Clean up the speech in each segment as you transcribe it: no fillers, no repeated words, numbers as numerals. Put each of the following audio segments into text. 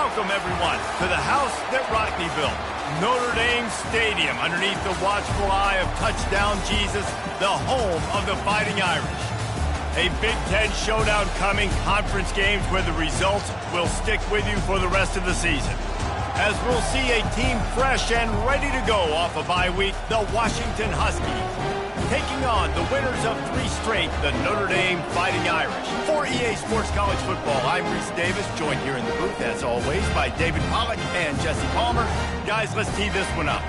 Welcome, everyone, to the house that Rockne built. Notre Dame Stadium, underneath the watchful eye of Touchdown Jesus, the home of the Fighting Irish. A Big Ten showdown coming, conference games where the results will stick with you for the rest of the season. As we'll see a team fresh and ready to go off a bye week, the Washington Huskies, taking on the winners of 3 straight, the Notre Dame Fighting Irish. For EA Sports College Football, I'm Reese Davis, joined here in the booth, as always, by David Pollack and Jesse Palmer. Guys, let's tee this one up.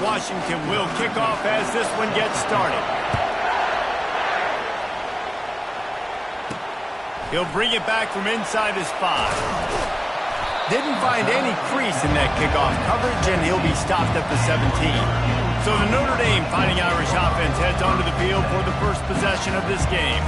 Washington will kick off as this one gets started. He'll bring it back from inside his 5. Didn't find any crease in that kickoff coverage, and he'll be stopped at the 17. So the Notre Dame Fighting Irish offense heads onto the field for the first possession of this game.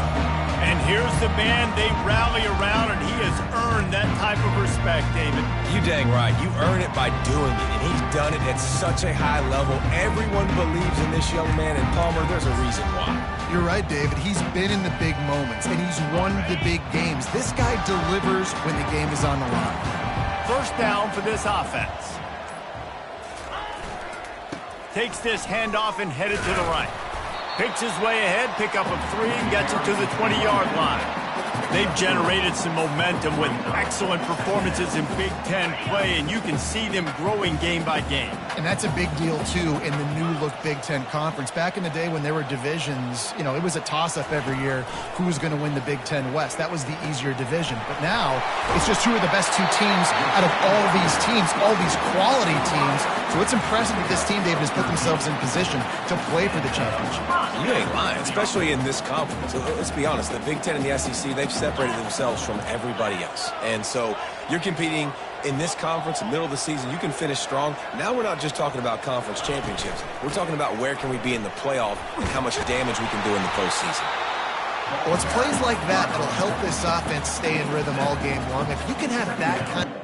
And here's the band they rally around, and he has earned that type of respect, David. You dang right. You earn it by doing it, and he's done it at such a high level. Everyone believes in this young man, and Palmer, there's a reason why. You're right, David. He's been in the big moments, and he's won the big games. This guy delivers when the game is on the line. First down for this offense. Takes this handoff and headed to the right. Picks his way ahead, pickup of 3, and gets it to the 20-yard line. They've generated some momentum with excellent performances in Big Ten play, and you can see them growing game by game. And that's a big deal, too, in the new-look Big Ten Conference. Back in the day when there were divisions, you know, it was a toss-up every year who was going to win the Big Ten West. That was the easier division. But now, it's just who are the best 2 teams out of all these teams, all these quality teams. So it's impressive that this team, David, has put themselves in position to play for the championship. You ain't lying, especially in this conference. Let's be honest, the Big Ten and the SEC, they've separated themselves from everybody else. And so you're competing in this conference, in the middle of the season, you can finish strong. Now we're not just talking about conference championships. We're talking about where can we be in the playoff and how much damage we can do in the postseason. Well, it's plays like that that'll help this offense stay in rhythm all game long. If you can have that kind of...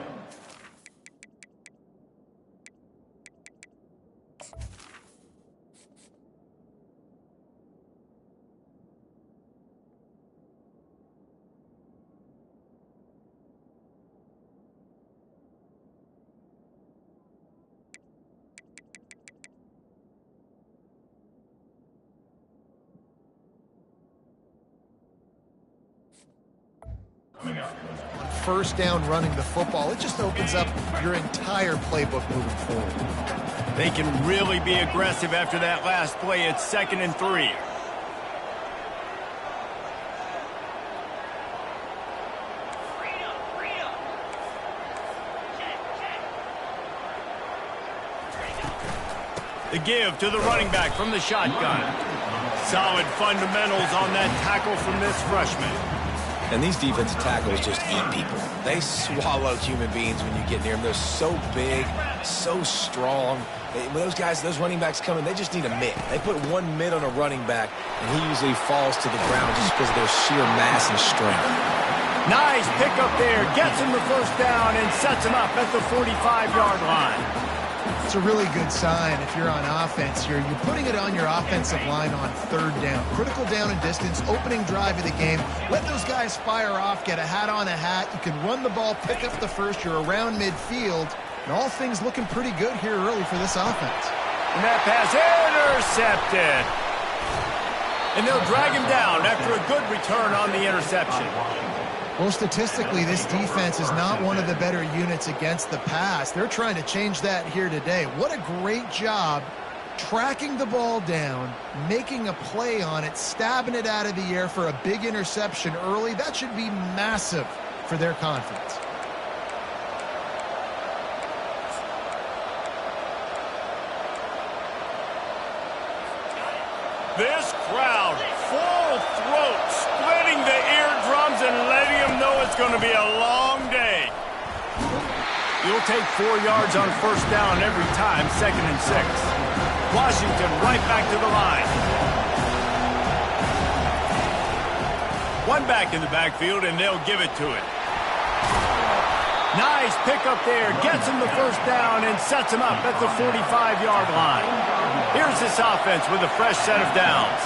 First down running the football, it just opens up your entire playbook moving forward. They can really be aggressive after that last play. It's 2nd and 3. The give to the running back from the shotgun. Solid fundamentals on that tackle from this freshman. And these defensive tackles just eat people. They swallow human beings when you get near them. They're so big, so strong. When those guys, those running backs come in, they just need a mitt. They put 1 mitt on a running back, and he usually falls to the ground just because of their sheer mass and strength. Nice pickup there. Gets him the first down and sets him up at the 45-yard line. It's a really good sign if you're on offense here. You're putting it on your offensive line on 3rd down. Critical down and distance, opening drive of the game. Let those guys fire off, get a hat on a hat. You can run the ball, pick up the first. You're around midfield. And all things looking pretty good here early for this offense. And that pass intercepted. And they'll drag him down after a good return on the interception. Well, statistically, this defense is not one of the better units against the pass. They're trying to change that here today. What a great job tracking the ball down, making a play on it, stabbing it out of the air for a big interception early. That should be massive for their confidence. This crowd, full throat, splitting the eardrums and letting them know it's going to be a long day. You'll take 4 yards on first down every time, 2nd and 6. Washington right back to the line. 1 back in the backfield, and they'll give it to it. Nice pickup there. Gets him the first down and sets him up at the 45-yard line. Here's this offense with a fresh set of downs.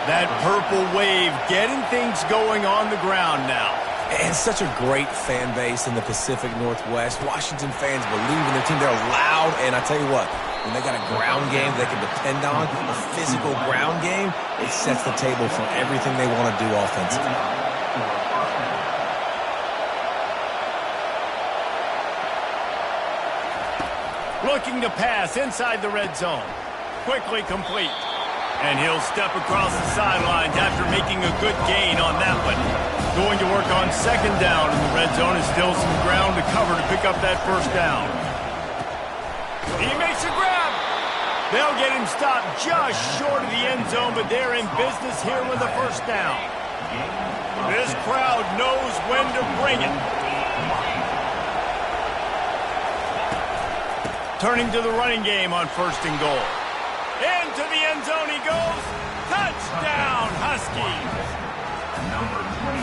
That purple wave getting things going on the ground now. And such a great fan base in the Pacific Northwest. Washington fans believe in their team. They're loud, and I tell you what, when they got a ground game they can depend on, a physical ground game, it sets the table for everything they want to do offensively. Looking to pass inside the red zone. Quickly complete. And he'll step across the sidelines after making a good gain on that one. Going to work on second down in the red zone. Is still some ground to cover to pick up that first down. He makes a grab. They'll get him stopped just short of the end zone, but they're in business here with the first down. This crowd knows when to bring it. Turning to the running game on first and goal. Into the end zone he goes. Touchdown, Huskies.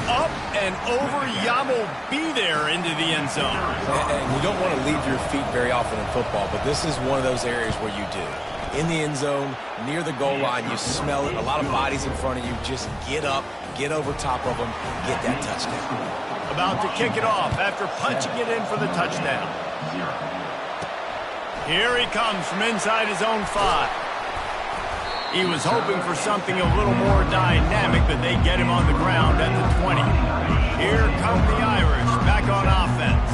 Up and over. Yamo be there into the end zone. And you don't want to leave your feet very often in football, but this is one of those areas where you do. In the end zone, near the goal line, you smell it. A lot of bodies in front of you. Just get up, get over top of them, get that touchdown. About to kick it off after punching it in for the touchdown. Here he comes from inside his own 5. He was hoping for something a little more dynamic, but they get him on the ground at the 20. Here come the Irish back on offense.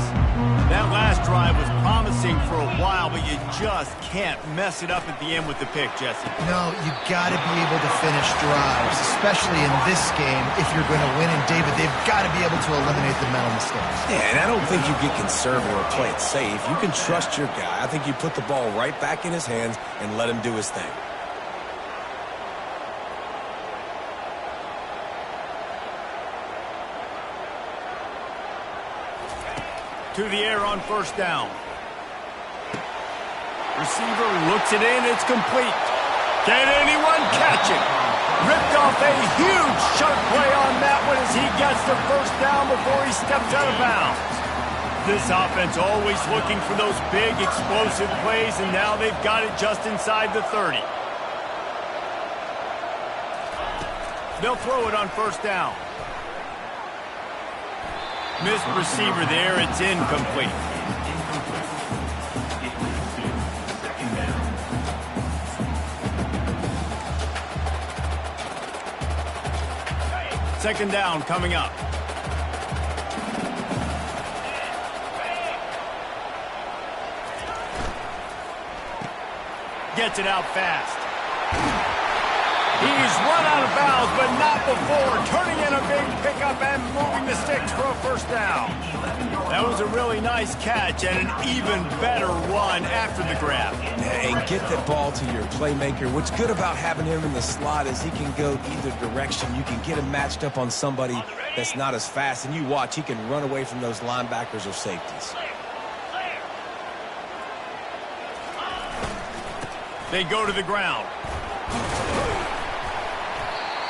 That last drive was promising for a while, but you just can't mess it up at the end with the pick, Jesse. No, you got to be able to finish drives, especially in this game if you're going to win. And, David, they've got to be able to eliminate the mental mistakes. Yeah, and I don't think you get conservative or play it safe. You can trust your guy. I think you put the ball right back in his hands and let him do his thing. To the air on first down. Receiver looks it in. It's complete. Can anyone catch it? Ripped off a huge sharp play on that one as he gets the first down before he steps out of bounds. This offense always looking for those big explosive plays, and now they've got it just inside the 30. They'll throw it on first down. Missed receiver there. It's incomplete. Second down coming up. Gets it out fast. He's run out of bounds, but not before turning in a big pickup and moving the sticks for a first down. That was a really nice catch and an even better run after the grab. And get that ball to your playmaker. What's good about having him in the slot is he can go either direction. You can get him matched up on somebody that's not as fast, and you watch, he can run away from those linebackers or safeties. They go to the ground.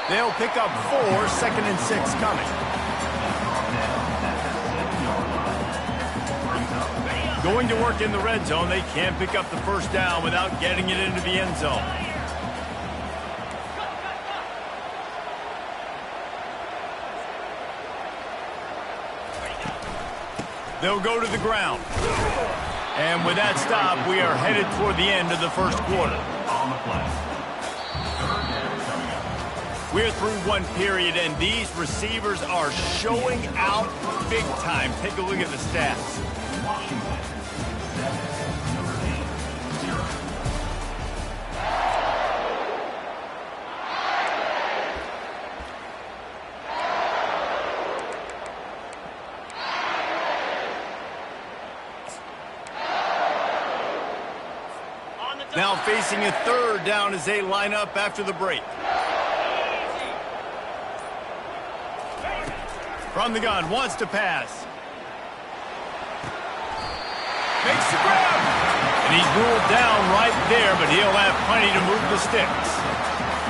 They'll pick up 4, second and 6 coming. Going to work in the red zone. They can't pick up the first down without getting it into the end zone. They'll go to the ground. And with that stop, we are headed toward the end of the first quarter. We're through one period, and these receivers are showing out big time. Take a look at the stats. Now facing a third down as they line up after the break. From the gun, wants to pass. Makes the grab. And he's ruled down right there, but he'll have plenty to move the sticks.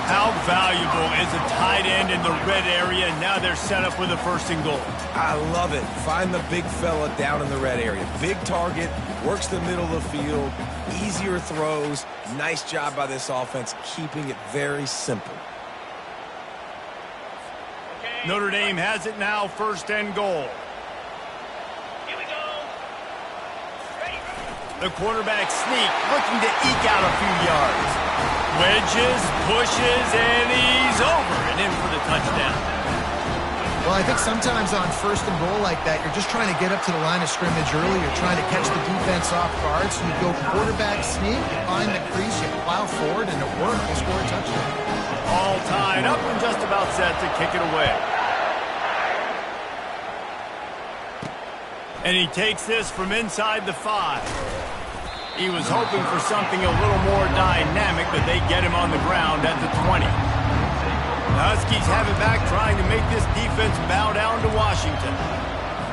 How valuable is a tight end in the red area? Now they're set up with a 1st and goal. I love it. Find the big fella down in the red area. Big target, works the middle of the field, easier throws. Nice job by this offense, keeping it very simple. Notre Dame has it now, 1st and goal. Here we go. Ready. The quarterback sneak, looking to eke out a few yards. Wedges, pushes, and he's over and in for the touchdown. Well, I think sometimes on 1st and goal like that, you're just trying to get up to the line of scrimmage early. You're trying to catch the defense off guard. So you go quarterback sneak, you find the crease, you plow forward, and it worked. You score a touchdown. All tied up and just about set to kick it away. And he takes this from inside the 5. He was hoping for something a little more dynamic, but they get him on the ground at the 20. The Huskies have it back, trying to make this defense bow down to Washington.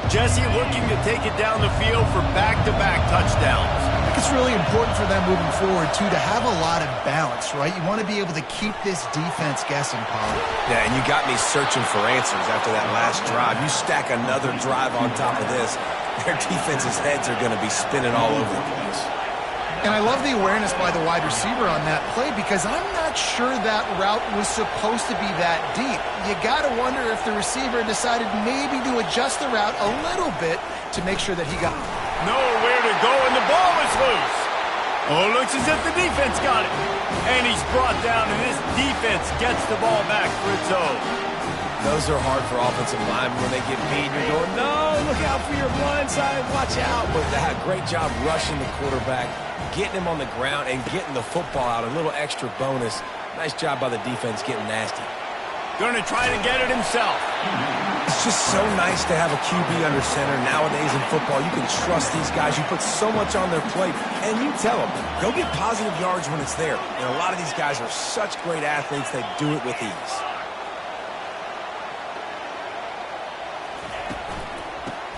Jesse looking to take it down the field for back-to-back touchdowns. I think it's really important for them moving forward, too, to have a lot of balance, right? You want to be able to keep this defense guessing, Paul. Yeah, and you got me searching for answers after that last drive. You stack another drive on top of this, their defense's heads are going to be spinning all over the place. And I love the awareness by the wide receiver on that play because I'm not sure that route was supposed to be that deep. You got to wonder if the receiver decided maybe to adjust the route a little bit to make sure that he got nowhere to go, and the ball is loose. Oh, looks as if the defense got it. And he's brought down, and this defense gets the ball back for its own. Those are hard for offensive linemen when they get beat. You're going, no, look out for your blind side, watch out. But they had a great job rushing the quarterback, getting him on the ground, and getting the football out. A little extra bonus. Nice job by the defense getting nasty. Going to try to get it himself. It's just so nice to have a QB under center. Nowadays in football, you can trust these guys. You put so much on their plate, and you tell them, go get positive yards when it's there. And a lot of these guys are such great athletes, they do it with ease.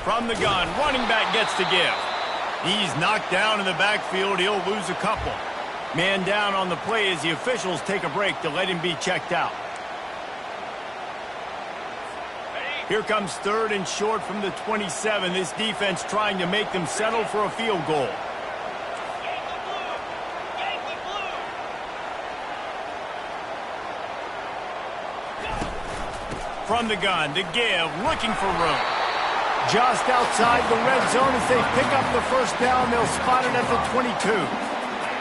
From the gun, running back gets to give. He's knocked down in the backfield. He'll lose a couple. Man down on the play as the officials take a break to let him be checked out. Here comes 3rd and short from the 27. This defense trying to make them settle for a field goal. From the gun, to give, looking for room. Just outside the red zone as they pick up the 1st down. They'll spot it at the 22.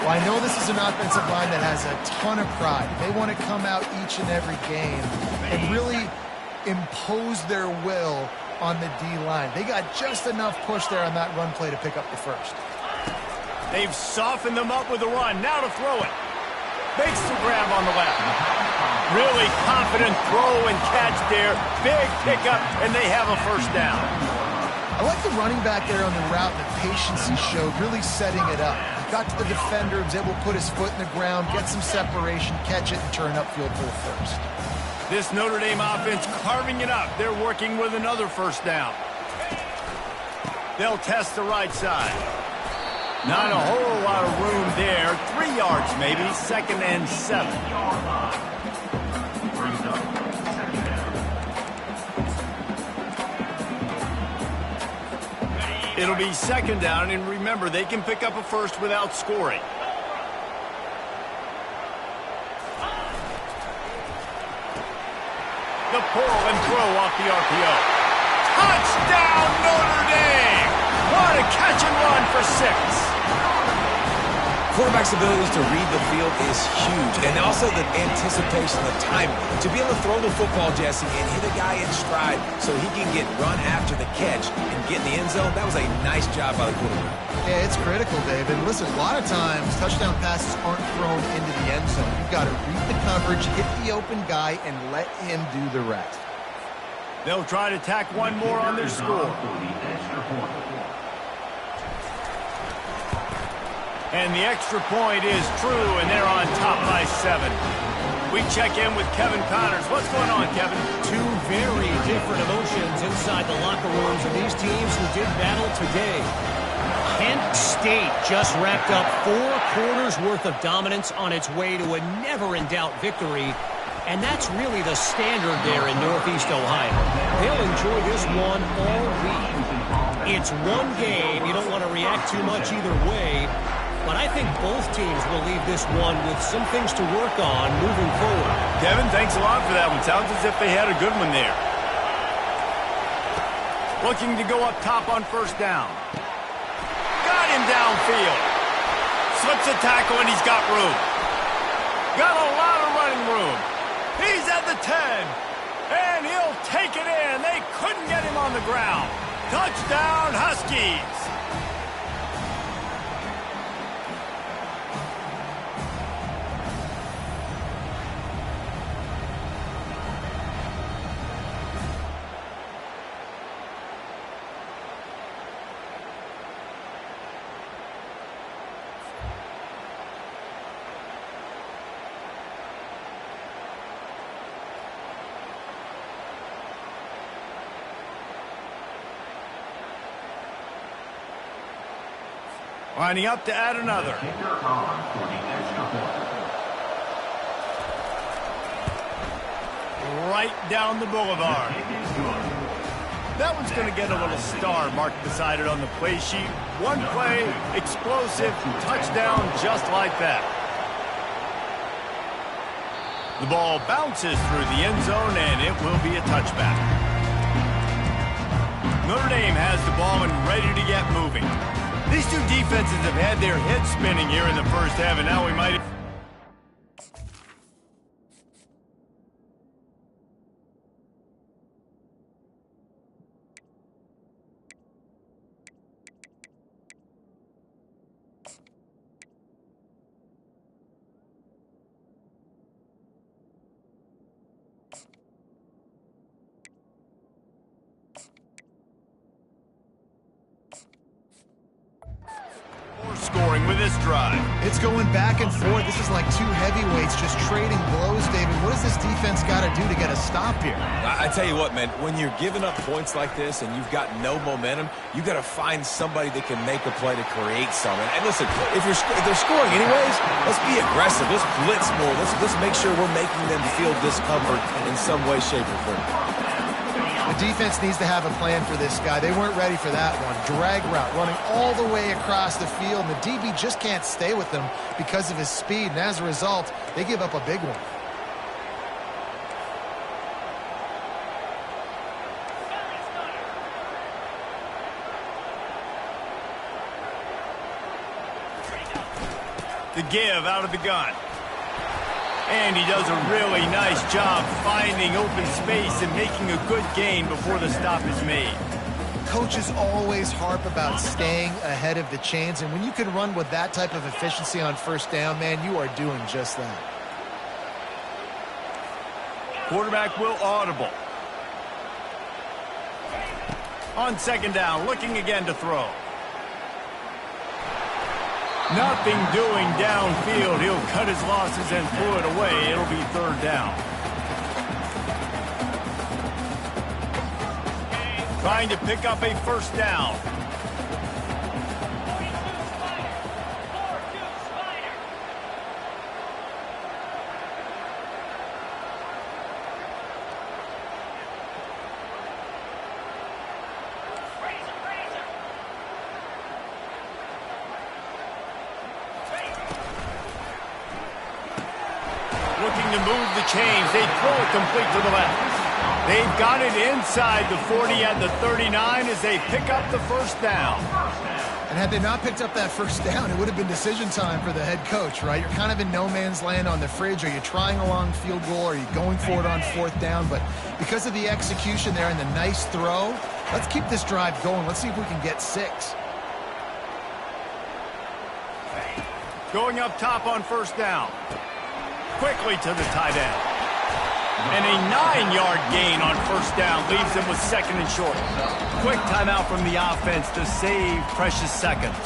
Well, I know this is an offensive line that has a ton of pride. They want to come out each and every game and really impose their will on the D-line. They got just enough push there on that run play to pick up the 1st. They've softened them up with a run. Now to throw it. Makes the grab on the left. Really confident throw and catch there. Big pickup, and they have a 1st down. I like the running back there on the route, the patience he showed, really setting it up. He got to the defender, was able to put his foot in the ground, get some separation, catch it, and turn upfield for the 1st. This Notre Dame offense carving it up. They're working with another 1st down. They'll test the right side. Not a whole lot of room there. 3 yards maybe. 2nd and 7. It'll be 2nd down, and remember, they can pick up a 1st without scoring. The pull and throw off the RPO. Touchdown, Notre Dame! What a catch and run for 6. Quarterback's abilities to read the field is huge, and also the anticipation, the timing. To be able to throw the football, Jesse, and hit a guy in stride so he can get run after the catch and get in the end zone, that was a nice job by the quarterback. Yeah, it's critical, David. Listen, a lot of times touchdown passes aren't thrown into the end zone. You've got to read the coverage, hit the open guy, and let him do the rest. They'll try to tack one more on their score. And the extra point is true, and they're on top by 7. We check in with Kevin Connors. What's going on, Kevin? Two very different emotions inside the locker rooms of these teams who did battle today. Kent State just wrapped up 4 quarters worth of dominance on its way to a never-in-doubt victory. And that's really the standard there in Northeast Ohio. They'll enjoy this one all week. It's one game. You don't want to react too much either way. But I think both teams will leave this one with some things to work on moving forward. Kevin, thanks a lot for that one. Sounds as if they had a good one there. Looking to go up top on first down. Got him downfield. Slips a tackle and he's got room. Got a lot of running room. He's at the 10. And he'll take it in. They couldn't get him on the ground. Touchdown, Huskies. Lining up to add another. Right down the boulevard. That one's going to get a little star marked beside it on the play sheet. One play, explosive, touchdown just like that. The ball bounces through the end zone, and it will be a touchback. Notre Dame has the ball and ready to get moving. These two defenses have had their heads spinning here in the first half, and now we might... scoring with this drive. It's going back and forth. This is like two heavyweights just trading blows, David. What does this defense got to do to get a stop here? I tell you what, man, when you're giving up points like this and you've got no momentum, you got to find somebody that can make a play to create something. And listen, if they're scoring anyways, let's be aggressive. Let's blitz more. Let's make sure we're making them feel discomfort in some way, shape, or form. The defense needs to have a plan for this guy. They weren't ready for that one. Drag route, running all the way across the field. And the DB just can't stay with them because of his speed. And as a result, they give up a big one. The give out of the gun. And he does a really nice job finding open space and making a good gain before the stop is made. Coaches always harp about staying ahead of the chains, and when you can run with that type of efficiency on first down, man, you are doing just that. Quarterback will audible. On second down, looking again to throw. Nothing doing downfield. He'll cut his losses and throw it away. It'll be third down. Trying to pick up a first down. Looking to move the chains. They throw it complete to the left. They've got it inside the 40 and the 39 as they pick up the first down. And had they not picked up that first down, it would have been decision time for the head coach, right? You're kind of in no man's land on the fridge. Are you trying a long field goal? Are you going for it on fourth down? But because of the execution there and the nice throw, let's keep this drive going. Let's see if we can get 6. Going up top on first down. Quickly to the tight end. And a 9-yard gain on first down leaves them with second and short. Quick timeout from the offense to save precious seconds.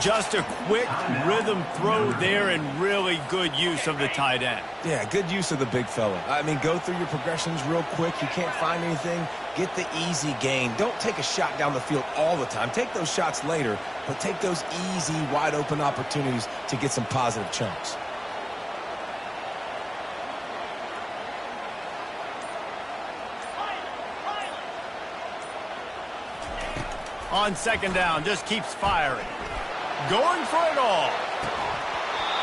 Just a quick rhythm throw there and really good use of the tight end. Yeah, good use of the big fella. I mean, go through your progressions real quick. You can't find anything. Get the easy gain. Don't take a shot down the field all the time. Take those shots later, but take those easy, wide-open opportunities to get some positive chunks. On second down, just keeps firing. Going for it all.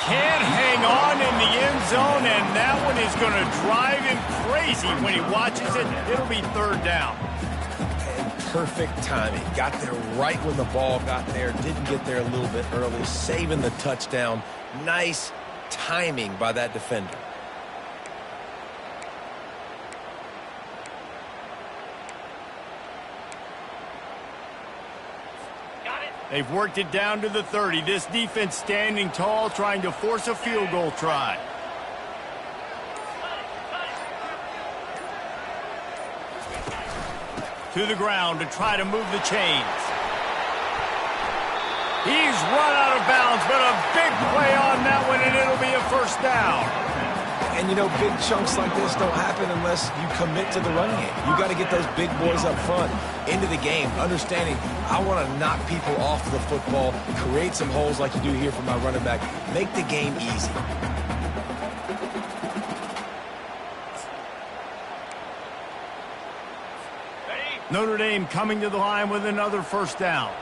Can't hang on in the end zone, and that one is going to drive him crazy when he watches it. It'll be third down. And perfect timing. Got there right when the ball got there. Didn't get there a little bit early. Saving the touchdown. Nice timing by that defender. They've worked it down to the 30. This defense standing tall, trying to force a field goal try. To the ground to try to move the chains. He's run out of bounds, but a big play on that one, and it'll be a first down. And, you know, big chunks like this don't happen unless you commit to the run game. You got to get those big boys up front into the game, understanding I want to knock people off the football, create some holes like you do here for my running back, make the game easy. Notre Dame coming to the line with another first down.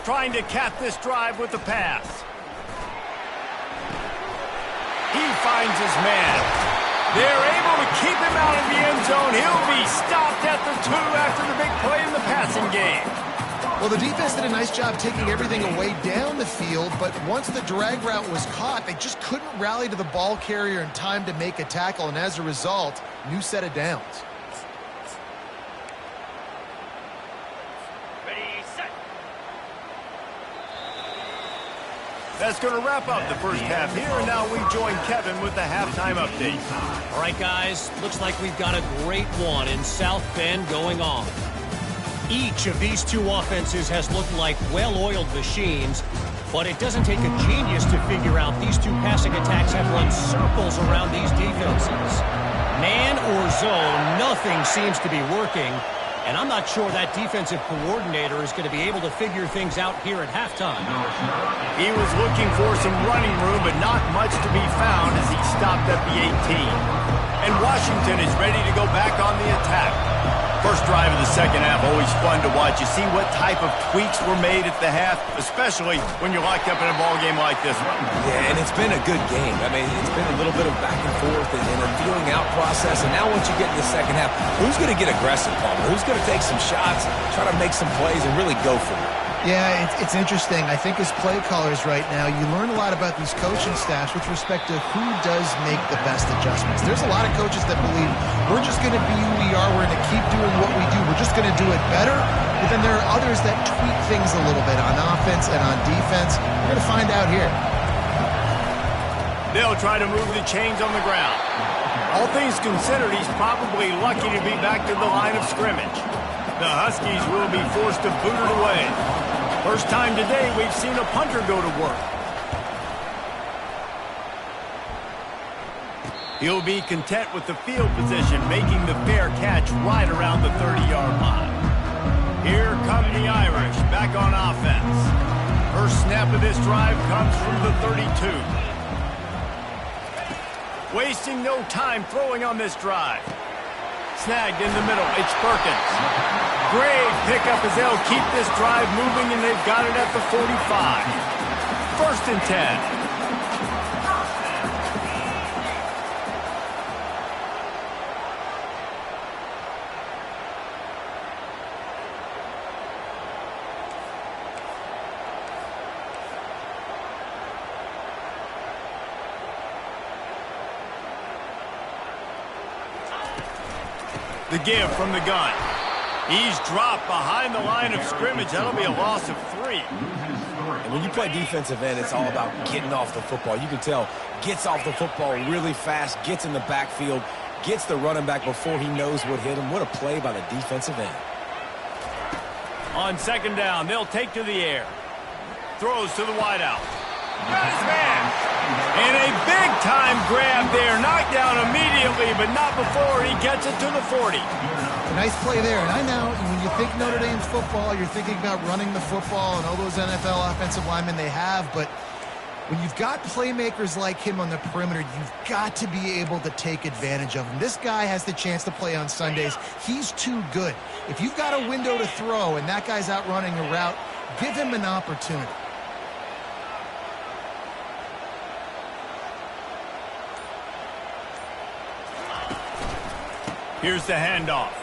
Trying to cap this drive with the pass. He finds his man. They're able to keep him out of the end zone. He'll be stopped at the 2 after the big play in the passing game. Well, the defense did a nice job taking everything away down the field, but once the drag route was caught, they just couldn't rally to the ball carrier in time to make a tackle, and as a result, new set of downs. That's going to wrap up the first half here, and now we join Kevin with the halftime update. All right, guys, looks like we've got a great one in South Bend going on. Each of these two offenses has looked like well-oiled machines, but it doesn't take a genius to figure out these two passing attacks have run circles around these defenses. Man or zone, nothing seems to be working, and I'm not sure that defensive coordinator is going to be able to figure things out here at halftime. He was looking for some running room, but not much to be found as he stopped at the 18. And Washington is ready to go back on the attack. First drive of the second half, always fun to watch. You see what type of tweaks were made at the half, especially when you're locked up in a ball game like this one. Yeah, and it's been a good game. I mean, it's been a little bit of back and forth and a feeling out process. And now once you get in the second half, who's going to get aggressive, Palmer? Who's going to take some shots, try to make some plays, and really go for it? Yeah, it's interesting. I think as play callers right now, you learn a lot about these coaching staffs with respect to who does make the best adjustments. There's a lot of coaches that believe we're just going to be who we are. We're going to keep doing what we do. We're just going to do it better. But then there are others that tweak things a little bit on offense and on defense. We're going to find out here. They'll try to move the chains on the ground. All things considered, he's probably lucky to be back to the line of scrimmage. The Huskies will be forced to boot it away. First time today we've seen a punter go to work. He'll be content with the field position, making the fair catch right around the 30-yard line. Here come the Irish, back on offense. First snap of this drive comes from the 32. Wasting no time throwing on this drive. Snagged in the middle, it's Perkins. Great pickup as they'll keep this drive moving, and they've got it at the 45. First and 10. The give from the gun. He's dropped behind the line of scrimmage. That'll be a loss of 3. And when you play defensive end, it's all about getting off the football. You can tell, gets off the football really fast, gets in the backfield, Gets the running back before he knows what hit him. What a play by the defensive end. On second down, they'll take to the air. Throws to the wideout. Got his man. And a big-time grab there. Knocked down immediately, but not before he gets it to the 40. A nice play there. And I know when you think Notre Dame's football, you're thinking about running the football and all those NFL offensive linemen they have. But when you've got playmakers like him on the perimeter, you've got to be able to take advantage of him. This guy has the chance to play on Sundays. He's too good. If you've got a window to throw and that guy's out running a route, give him an opportunity. Here's the handoff.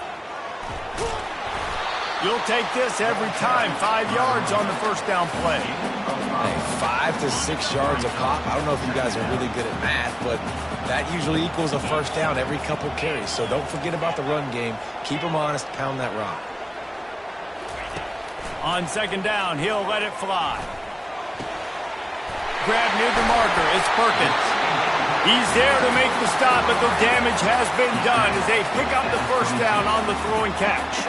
You'll take this every time. 5 yards on the first down play. Hey, 5 to 6 yards a pop. I don't know if you guys are really good at math, but that usually equals a first down every couple carries. So don't forget about the run game. Keep them honest. Pound that rock. On second down, he'll let it fly. Grab near the marker. It's Perkins. He's there to make the stop, but the damage has been done as they pick up the first down on the throw and catch.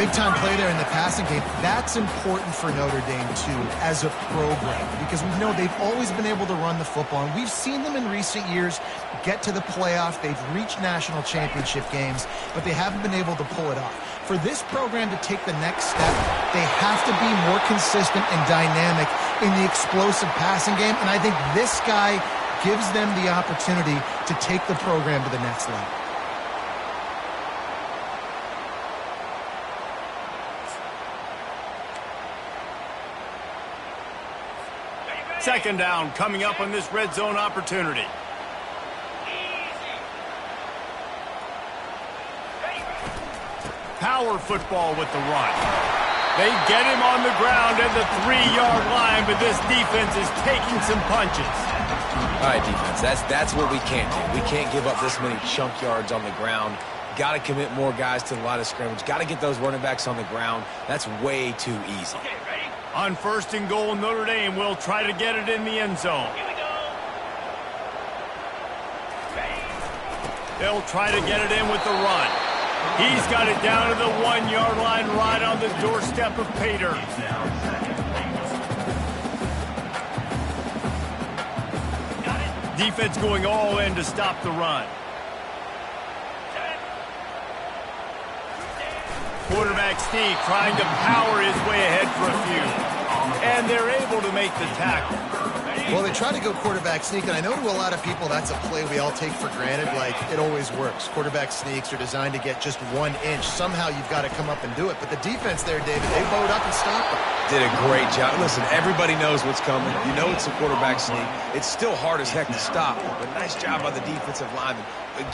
Big-time play there in the passing game. That's important for Notre Dame, too, as a program, because we know they've always been able to run the football, and we've seen them in recent years get to the playoff. They've reached national championship games, but they haven't been able to pull it off. For this program to take the next step, they have to be more consistent and dynamic in the explosive passing game, and I think this guy gives them the opportunity to take the program to the next level. Second down coming up on this red zone opportunity. Power football with the run. They get him on the ground at the 3-yard line, but this defense is taking some punches. All right, defense, that's what we can't do. We can't give up this many chunk yards on the ground. Got to commit more guys to the line of scrimmage. Got to get those running backs on the ground. That's way too easy. Okay, ready? On first and goal, Notre Dame will try to get it in the end zone. Here we go. Ready? They'll try to get it in with the run. He's got it down to the 1-yard line right on the doorstep of Pater. Defense going all in to stop the run. Quarterback sneak trying to power his way ahead for a few. And they're able to make the tackle. Well, they try to go quarterback sneak, and I know to a lot of people that's a play we all take for granted, like it always works. Quarterback sneaks are designed to get just 1 inch. Somehow you've got to come up and do it. But the defense there, David, they bowed up and stopped them. Did a great job. Listen, everybody knows what's coming. You know it's a quarterback sneak. It's still hard as heck to stop, but nice job by the defensive lineman.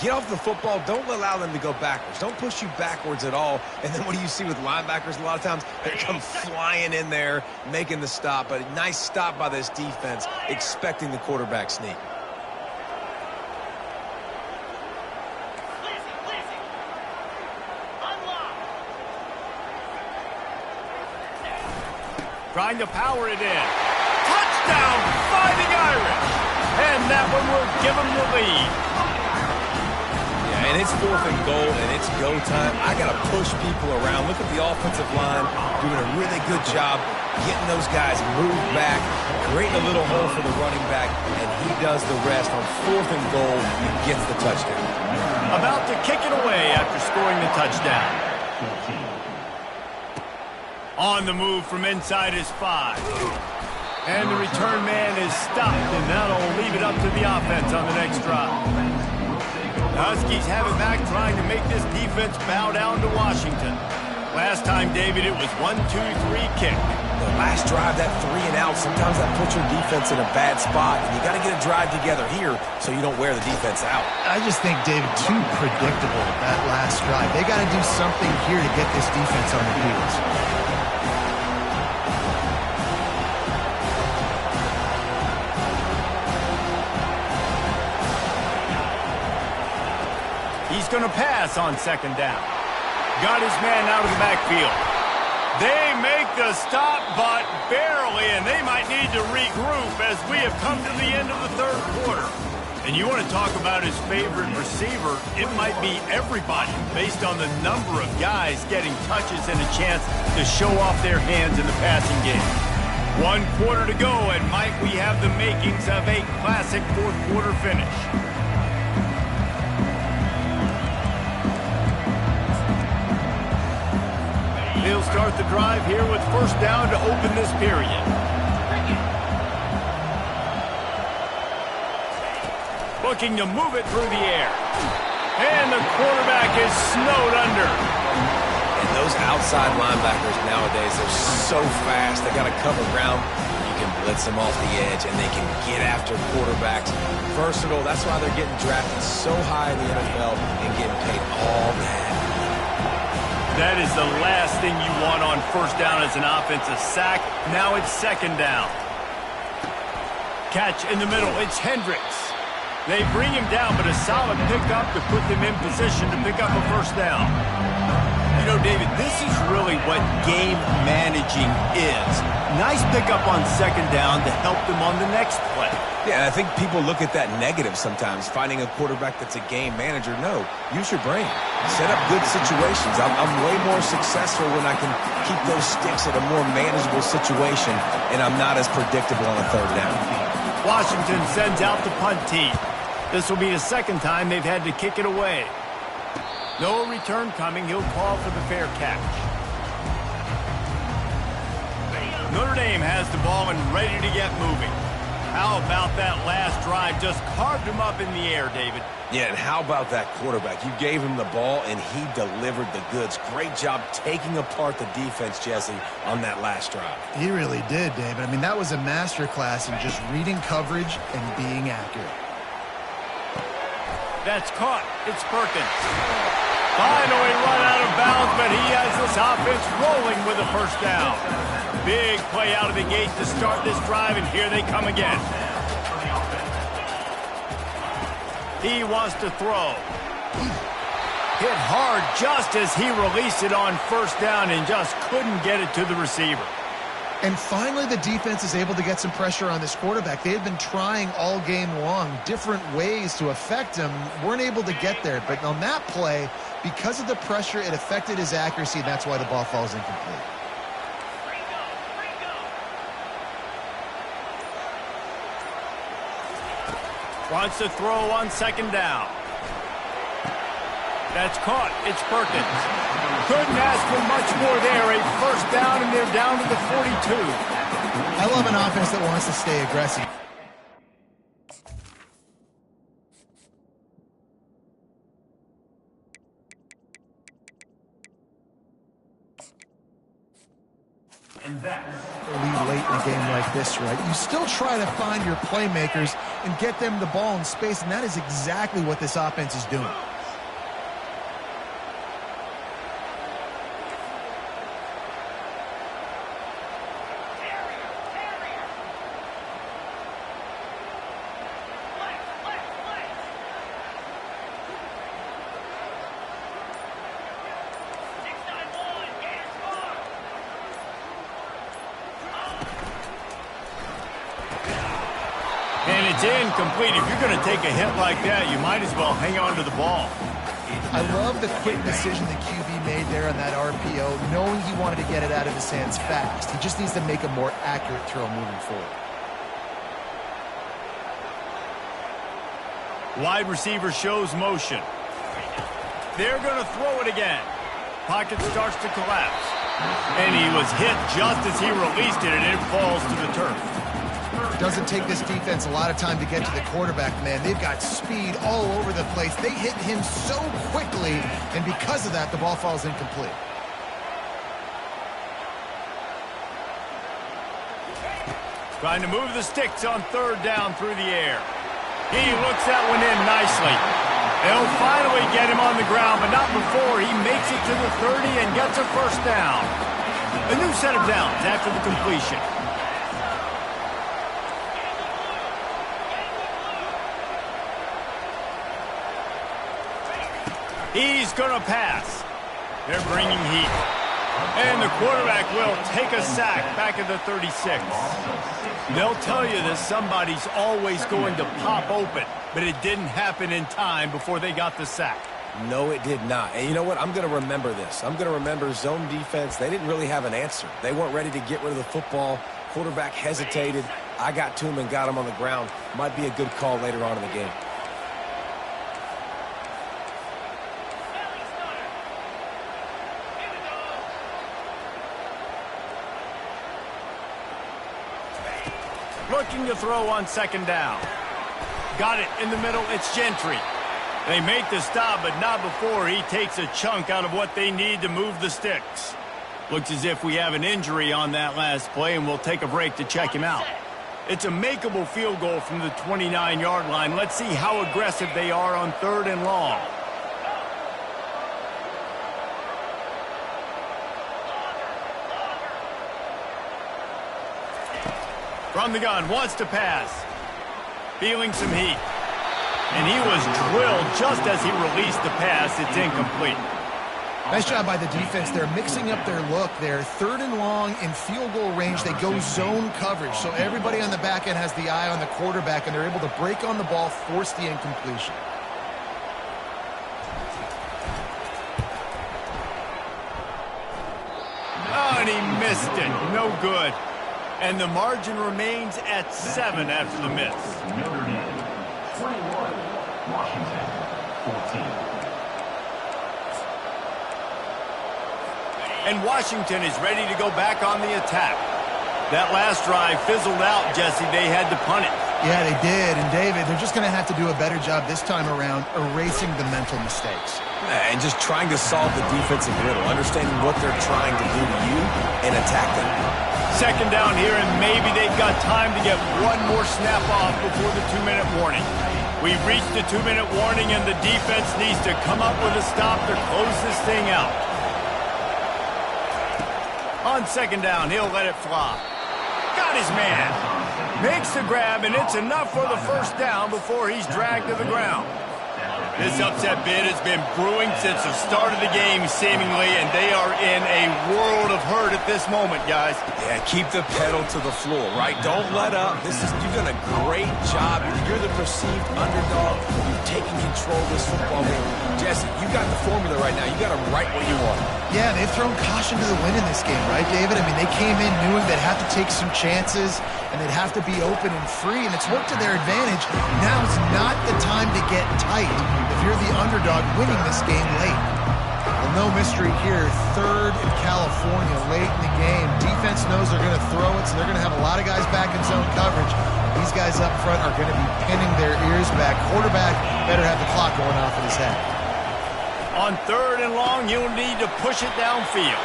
Get off the football. Don't allow them to go backwards. Don't push you backwards at all. And then what do you see with linebackers? A lot of times they come flying in there, making the stop. But a nice stop by this defense, expecting the quarterback sneak. Trying to power it in. Touchdown, Fighting Irish. And that one will give them the lead. Yeah, and it's 4th and goal, and it's go time. I got to push people around. Look at the offensive line doing a really good job getting those guys moved back, creating a little hole for the running back, and he does the rest on 4th and goal and gets the touchdown. About to kick it away after scoring the touchdown. On the move from inside his 5. And the return man is stopped, and that'll leave it up to the offense on the next drive. The Huskies have it back, trying to make this defense bow down to Washington. Last time, David, it was 1-2-3 kick. The last drive, that 3 and out, sometimes that puts your defense in a bad spot, and you got to get a drive together here so you don't wear the defense out. I just think, David, too predictable that last drive. They got to do something here to get this defense on their heels. He's going to pass on second down. Got his man out of the backfield. They make the stop, but barely, and they might need to regroup as we have come to the end of the third quarter. And you want to talk about his favorite receiver, it might be everybody based on the number of guys getting touches and a chance to show off their hands in the passing game. 1 quarter to go, and Mike, we have the makings of a classic fourth quarter finish. He'll start the drive here with first down to open this period. Looking to move it through the air. And the quarterback is snowed under. And those outside linebackers nowadays, they're so fast. They got to cover ground. You can blitz them off the edge, and they can get after quarterbacks. Versatile. That's why they're getting drafted so high in the NFL and getting paid all that. That is the last thing you want on first down as an offensive sack. Now it's second down. Catch in the middle. It's Hendricks. They bring him down, but a solid pickup to put them in position to pick up a first down. You know, David, this is really what game managing is. Nice pickup on second down to help them on the next play. Yeah, I think people look at that negative sometimes, finding a quarterback that's a game manager. No, use your brain. Set up good situations. I'm way more successful when I can keep those sticks at a more manageable situation, and I'm not as predictable on a third down. Washington sends out the punt team. This will be the second time they've had to kick it away. No return coming. He'll call for the fair catch. Notre Dame has the ball and ready to get moving. How about that last drive? Just carved him up in the air, David. Yeah, and how about that quarterback? You gave him the ball, and he delivered the goods. Great job taking apart the defense, Jesse, on that last drive. He really did, David. I mean, that was a masterclass in just reading coverage and being accurate. That's caught. It's Perkins. Finally run out of bounds, but he has this offense rolling with a first down. Big play out of the gate to start this drive, and here they come again. He wants to throw. Hit hard just as he released it on first down and just couldn't get it to the receiver. And finally, the defense is able to get some pressure on this quarterback. They had been trying all game long different ways to affect him. Weren't able to get there. But on that play, because of the pressure, it affected his accuracy, and that's why the ball falls incomplete. Wants to throw on second down. That's caught. It's Perkins. Couldn't ask for much more there. A first down, and they're down to the 42. I love an offense that wants to stay aggressive. And that lead late in a game like this, right? You still try to find your playmakers and get them the ball in space, and that is exactly what this offense is doing. And it's incomplete. If you're going to take a hit like that, you might as well hang on to the ball. I love the quick decision the QB made there on that RPO, knowing he wanted to get it out of his hands fast. He just needs to make a more accurate throw moving forward. Wide receiver shows motion. They're going to throw it again. Pocket starts to collapse. And he was hit just as he released it, and it falls to the turf. Doesn't take this defense a lot of time to get to the quarterback, man. They've got speed all over the place. They hit him so quickly, and because of that, the ball falls incomplete. Trying to move the sticks on third down through the air. He looks that one in nicely. They'll finally get him on the ground, but not before he makes it to the 30 and gets a first down. A new set of downs after the completion. He's going to pass. They're bringing heat. And the quarterback will take a sack back at the 36. They'll tell you that somebody's always going to pop open, but it didn't happen in time before they got the sack. No, it did not. And you know what? I'm going to remember this. I'm going to remember zone defense. They didn't really have an answer. They weren't ready to get rid of the football. Quarterback hesitated. I got to him and got him on the ground. Might be a good call later on in the game. Looking to throw on second down. Got it in the middle. It's Gentry. They make the stop, but not before he takes a chunk out of what they need to move the sticks. Looks as if we have an injury on that last play, and we'll take a break to check him out. It's a makeable field goal from the 29-yard line. Let's see how aggressive they are on 3rd and long. From the gun, wants to pass. Feeling some heat. And he was drilled just as he released the pass. It's incomplete. Nice job by the defense. They're mixing up their look. They're 3rd and long in field goal range. They go zone coverage. So everybody on the back end has the eye on the quarterback, and they're able to break on the ball, force the incompletion. Oh, and he missed it. No good. And the margin remains at 7 after the miss. 21, Washington, 14. And Washington is ready to go back on the attack. That last drive fizzled out, Jesse. They had to punt it. Yeah, they did. And, David, they're just going to have to do a better job this time around erasing the mental mistakes. And just trying to solve the defensive riddle, understanding what they're trying to do to you and attack them. Second down here, and maybe they've got time to get one more snap off before the 2-minute warning. We've reached the 2-minute warning, and the defense needs to come up with a stop to close this thing out. On second down, he'll let it fly. Got his man. Makes the grab, and it's enough for the first down before he's dragged to the ground. This upset bid has been brewing since the start of the game, seemingly, and they are in a world of hurt at this moment, guys. Yeah, keep the pedal to the floor, right? Don't let up. You've done a great job. You're the perceived underdog. You're taking control of this football game. Jesse, you got the formula right now. You got them right where you want. Yeah, they've thrown caution to the wind in this game, right, David? I mean, they came in knowing they'd have to take some chances, and they'd have to be open and free, and it's worked to their advantage. Now is not the time to get tight if you're the underdog winning this game late. Well, no mystery here. 3rd in California late in the game. Defense knows they're going to throw it, so they're going to have a lot of guys back in zone coverage. These guys up front are going to be pinning their ears back. Quarterback better have the clock going off in his head. On 3rd and long, you'll need to push it downfield.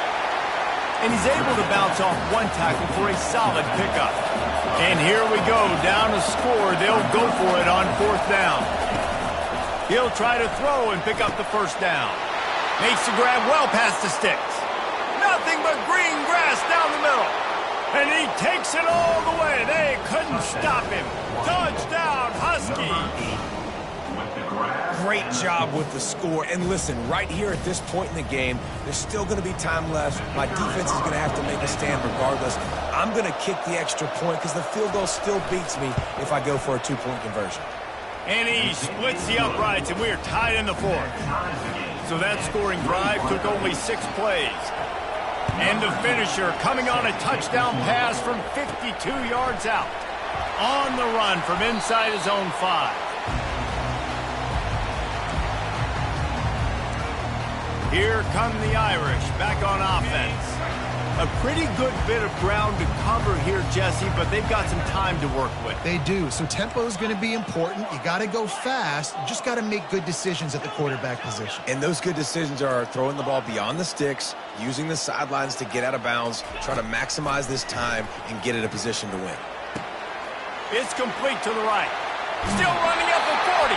And he's able to bounce off one tackle for a solid pickup. And here we go, down a score. They'll go for it on 4th down. He'll try to throw and pick up the first down. Makes the grab well past the sticks. Nothing but green grass down the middle. And he takes it all the way. They couldn't stop him. Touchdown, Husky. Great job with the score. And listen, right here at this point in the game, there's still going to be time left. My defense is going to have to make a stand regardless. I'm going to kick the extra point because the field goal still beats me if I go for a 2-point conversion. And he splits the uprights, and we are tied in the 4th. So that scoring drive took only 6 plays. And the finisher coming on a touchdown pass from 52 yards out. On the run from inside his own 5. Here come the Irish back on offense. A pretty good bit of ground to cover here, Jesse, but they've got some time to work with. They do. So tempo is going to be important. You got to go fast. You just got to make good decisions at the quarterback position. And those good decisions are throwing the ball beyond the sticks, using the sidelines to get out of bounds, try to maximize this time and get in a position to win. It's complete to the right. Still running up the 40.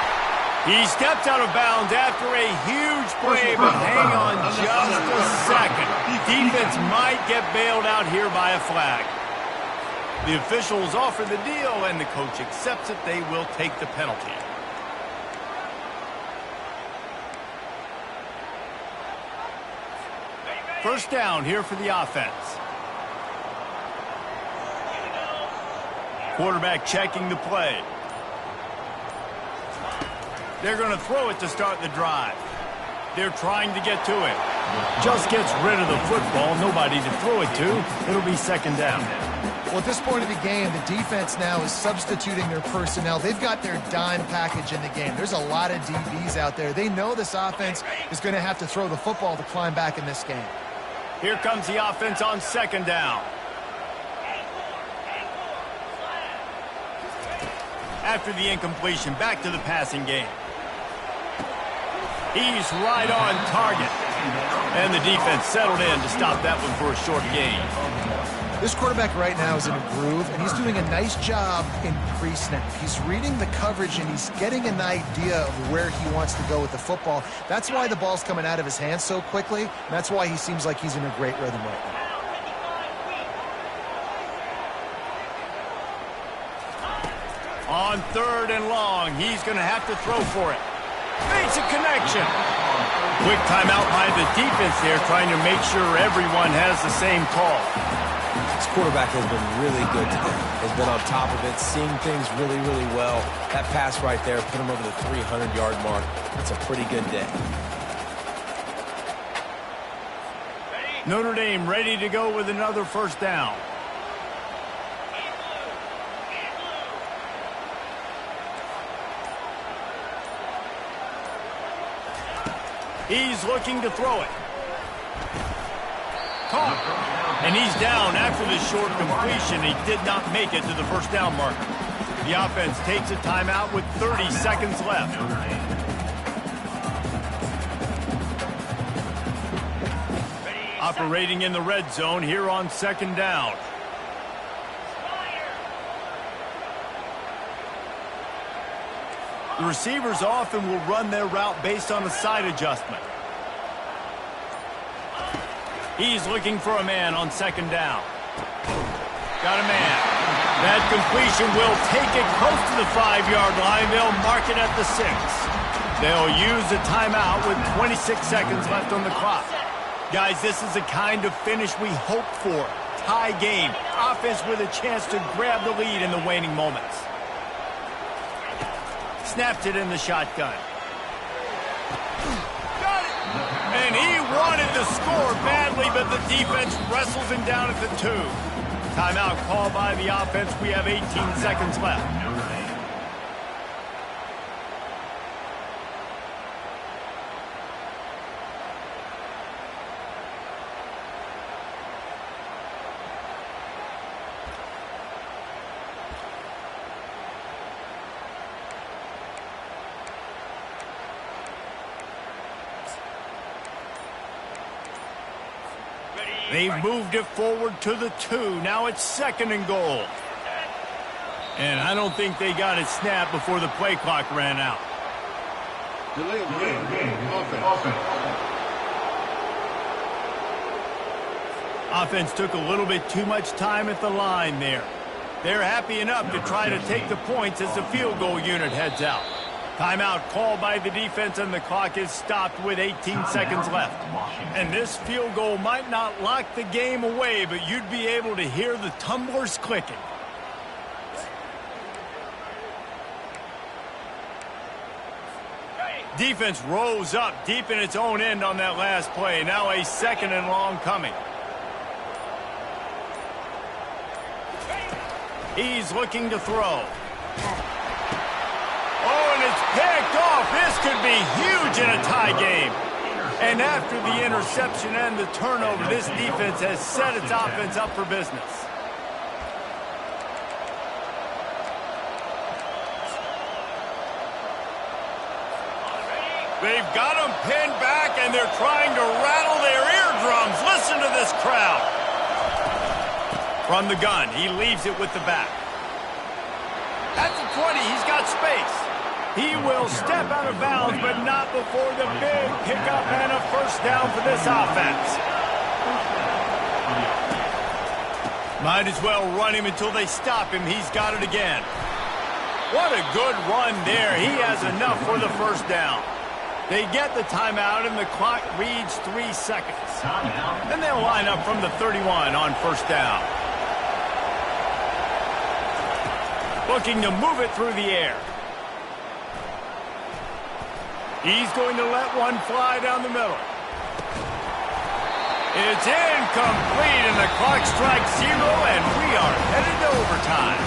He stepped out of bounds after a huge play, but hang on just a second. Defense might get bailed out here by a flag. The officials offer the deal, and the coach accepts it. They will take the penalty. First down here for the offense. Quarterback checking the play. They're going to throw it to start the drive. They're trying to get to it. Just gets rid of the football. Nobody to throw it to. It'll be second down. Well, at this point of the game, the defense now is substituting their personnel. They've got their dime package in the game. There's a lot of DBs out there. They know this offense is going to have to throw the football to climb back in this game. Here comes the offense on second down. After the incompletion, back to the passing game. He's right on target. And the defense settled in to stop that one for a short gain. This quarterback right now is in a groove, and he's doing a nice job in pre-snap. He's reading the coverage, and he's getting an idea of where he wants to go with the football. That's why the ball's coming out of his hands so quickly, and that's why he seems like he's in a great rhythm right now. On third and long, he's going to have to throw for it. Makes a connection. Quick timeout by the defense there, trying to make sure everyone has the same call. This quarterback has been really good today. Has been on top of it, seeing things really, really well. That pass right there put him over the 300-yard mark. That's a pretty good day. Notre Dame ready to go with another first down. He's looking to throw it. Caught. And he's down after the short completion. He did not make it to the first down marker. The offense takes a timeout with 30 seconds left. Operating in the red zone here on second down. The receivers often will run their route based on a side adjustment. He's looking for a man on second down. Got a man. That completion will take it close to the 5-yard line. They'll mark it at the 6. They'll use a timeout with 26 seconds left on the clock. Guys, this is the kind of finish we hope for. Tie game. Offense with a chance to grab the lead in the waning moments. Snapped it in the shotgun. Got it! And he wanted to score badly, but the defense wrestles him down at the 2. Timeout called by the offense. We have 18 seconds left. They've moved it forward to the 2. Now it's second and goal. And I don't think they got it snapped before the play clock ran out. Offense took a little bit too much time at the line there. They're happy enough to try to take the points as the field goal unit heads out. Timeout called by the defense, and the clock is stopped with 18 seconds left. And this field goal might not lock the game away, but you'd be able to hear the tumblers clicking. Defense rose up deep in its own end on that last play. Now a second and long coming. He's looking to throw. Oh, and it's picked off. This could be huge in a tie game. And after the interception and the turnover, this defense has set its offense up for business. They've got them pinned back, and they're trying to rattle their eardrums. Listen to this crowd. From the gun, he leaves it with the back. At the 20, he's got space. He will step out of bounds, but not before the big pickup and a first down for this offense. Might as well run him until they stop him. He's got it again. What a good run there. He has enough for the first down. They get the timeout, and the clock reads 3 seconds. Timeout. And they'll line up from the 31 on first down. Looking to move it through the air. He's going to let one fly down the middle. It's incomplete, and the clock strikes 0, and we are headed to overtime.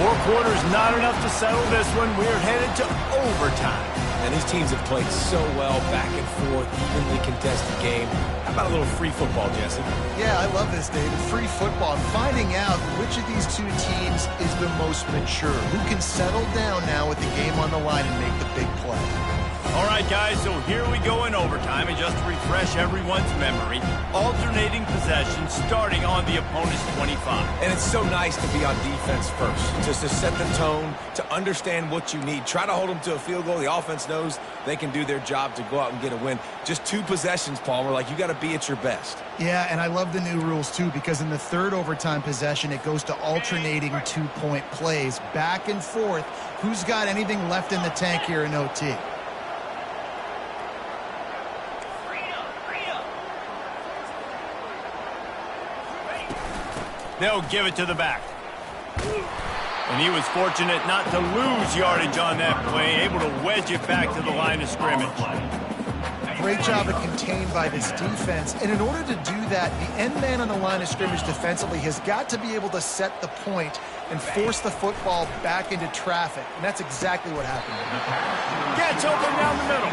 4 quarters not enough to settle this one. We're headed to overtime. And these teams have played so well, back and forth, evenly contested game. How about a little free football, Jesse? Yeah, I love this, David. Free football. Finding out which of these two teams is the most mature. Who can settle down now with the game on the line and make the big play. All right, guys, so here we go in overtime, and just to refresh everyone's memory, alternating possession starting on the opponent's 25. And it's so nice to be on defense first, just to set the tone, to understand what you need. Try to hold them to a field goal. The offense knows they can do their job to go out and get a win. Just 2 possessions, Palmer, like you got to be at your best. Yeah, and I love the new rules, too, because in the third overtime possession, it goes to alternating 2-point plays, back and forth. Who's got anything left in the tank here in OT? They'll give it to the back. And he was fortunate not to lose yardage on that play, able to wedge it back to the line of scrimmage. Great job of contained by this defense. And in order to do that, the end man on the line of scrimmage defensively has got to be able to set the point and force the football back into traffic. And that's exactly what happened. Gets open down the middle.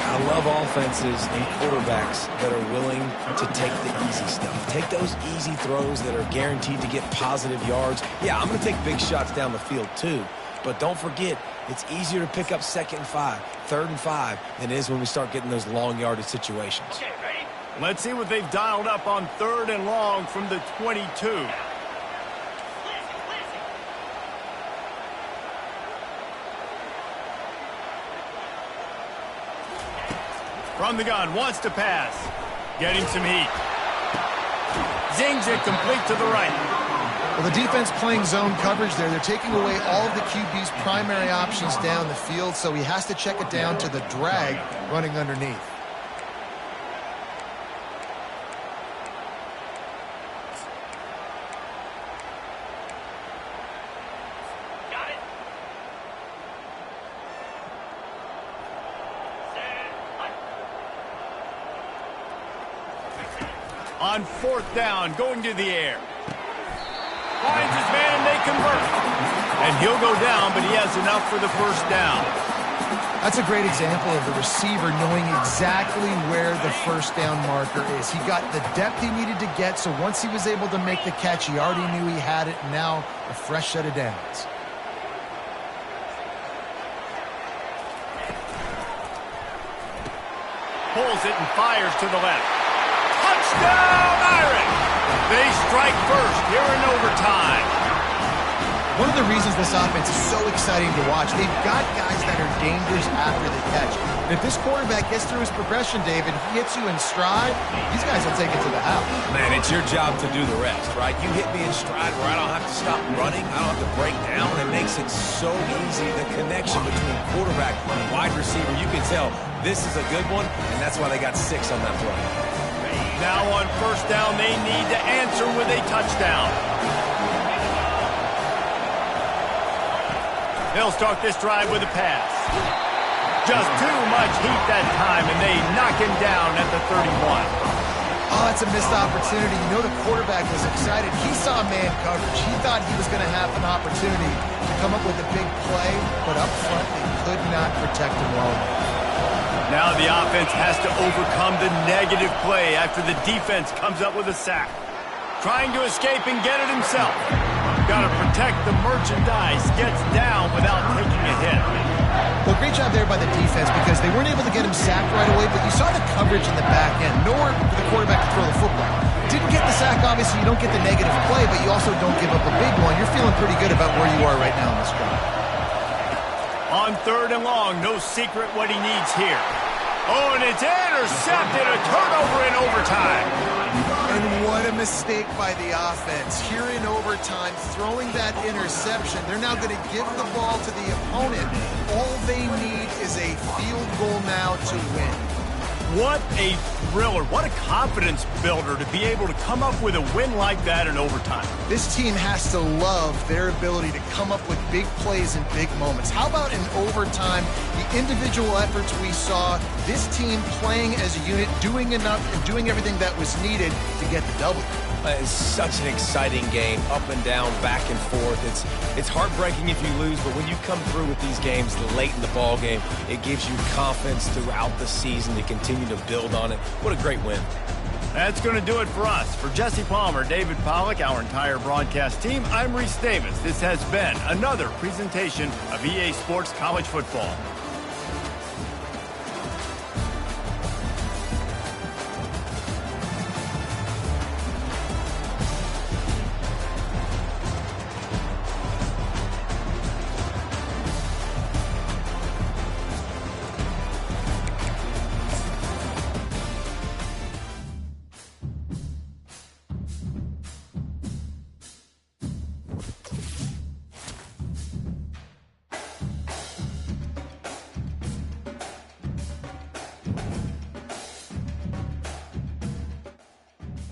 I love offenses and quarterbacks that are willing to take the easy stuff. Take those easy throws that are guaranteed to get positive yards. Yeah, I'm going to take big shots down the field too. But don't forget, it's easier to pick up 2nd and 5, 3rd and 5 than it is when we start getting those long yardage situations. Okay, ready? Let's see what they've dialed up on 3rd and long from the 22. Listen. From the gun, wants to pass. Getting some heat. Zings it complete to the right. Well, the defense playing zone coverage there. They're taking away all of the QB's primary options down the field, so he has to check it down to the drag running underneath. Got it. On 4th down, going to the air. Finds his man, and they convert. And he'll go down, but he has enough for the first down. That's a great example of the receiver knowing exactly where the first down marker is. He got the depth he needed to get, so once he was able to make the catch, he already knew he had it. Now a fresh set of downs. Pulls it and fires to the left. Touchdown, Irish! They strike first here in overtime. One of the reasons this offense is so exciting to watch, they've got guys that are dangerous after the catch. And if this quarterback gets through his progression, David, he hits you in stride, these guys will take it to the house. Man, it's your job to do the rest, right? You hit me in stride where I don't have to stop running. I don't have to break down. It makes it so easy. The connection between quarterback and wide receiver, you can tell this is a good one, and that's why they got 6 on that play. Now on first down, they need to answer with a touchdown. They'll start this drive with a pass. Just too much heat that time, and they knock him down at the 31. Oh, that's a missed opportunity. You know the quarterback was excited. He saw man coverage. He thought he was going to have an opportunity to come up with a big play, but up front they could not protect him well enough. Now the offense has to overcome the negative play after the defense comes up with a sack. Trying to escape and get it himself. Got to protect the merchandise. Gets down without taking a hit. Well, great job there by the defense because they weren't able to get him sacked right away, but you saw the coverage in the back end. Nowhere for the quarterback to throw the football. Didn't get the sack, obviously. You don't get the negative play, but you also don't give up a big one. You're feeling pretty good about where you are right now in this drive. On 3rd and long, no secret what he needs here. Oh, and it's intercepted. A turnover in overtime. And what a mistake by the offense. Here in overtime, throwing that interception, they're now going to give the ball to the opponent. All they need is a field goal now to win. What a thriller. What a confidence builder to be able to come up with a win like that in overtime. This team has to love their ability to come up with big plays in big moments. How about in overtime, the individual efforts we saw, this team playing as a unit, doing enough and doing everything that was needed to get the W. It's such an exciting game, up and down, back and forth. It's heartbreaking if you lose, but when you come through with these games late in the ball game, it gives you confidence throughout the season to continue to build on it. What a great win. That's going to do it for us. For Jesse Palmer, David Pollack, our entire broadcast team, I'm Reese Davis. This has been another presentation of EA Sports College Football.